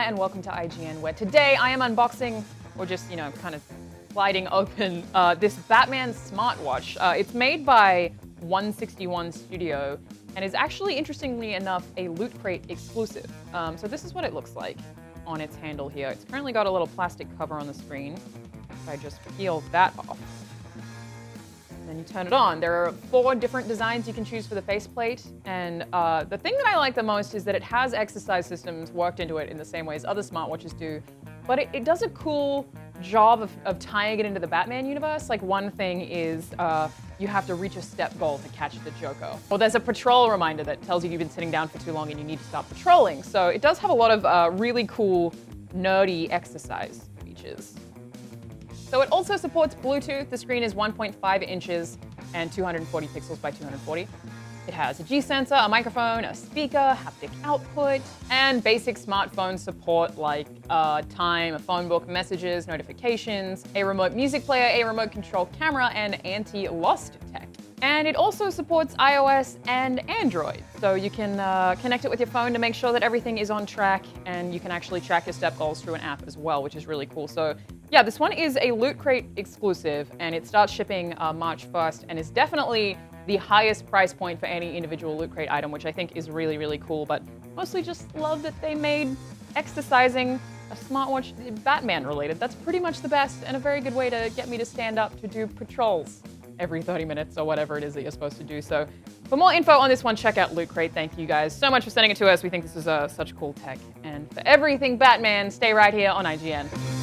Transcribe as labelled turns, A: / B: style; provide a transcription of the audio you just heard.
A: and welcome to IGN, where today I am unboxing, or just, kind of sliding open, this Batman smartwatch. It's made by 161 Studio, and is actually, interestingly enough, a Loot Crate exclusive. So this is what it looks like on its handle here. It's currently got a little plastic cover on the screen. If I just peel that off, and then you turn it on. There are 4 different designs you can choose for the faceplate, and the thing that I like the most is that it has exercise systems worked into it in the same way as other smartwatches do, but it does a cool job of tying it into the Batman universe. Like, one thing is you have to reach a step goal to catch the Joker. Or there's a patrol reminder that tells you you've been sitting down for too long and you need to start patrolling. So it does have a lot of really cool, nerdy exercise features. So it also supports Bluetooth. The screen is 1.5 inches and 240 pixels by 240. It has a G sensor, a microphone, a speaker, haptic output, and basic smartphone support like time, a phone book, messages, notifications, a remote music player, a remote control camera, and anti-loss detect. And it also supports iOS and Android. So you can connect it with your phone to make sure that everything is on track, and you can actually track your step goals through an app as well, which is really cool. So yeah, this one is a Loot Crate exclusive, and it starts shipping March 1st, and is definitely the highest price point for any individual Loot Crate item, which I think is really, really cool. But mostly just love that they made exercising a smartwatch Batman related. That's pretty much the best, and a very good way to get me to stand up to do patrols every 30 minutes or whatever it is that you're supposed to do. So for more info on this one, check out Loot Crate. Thank you guys so much for sending it to us. We think this is such cool tech. And for everything Batman, stay right here on IGN.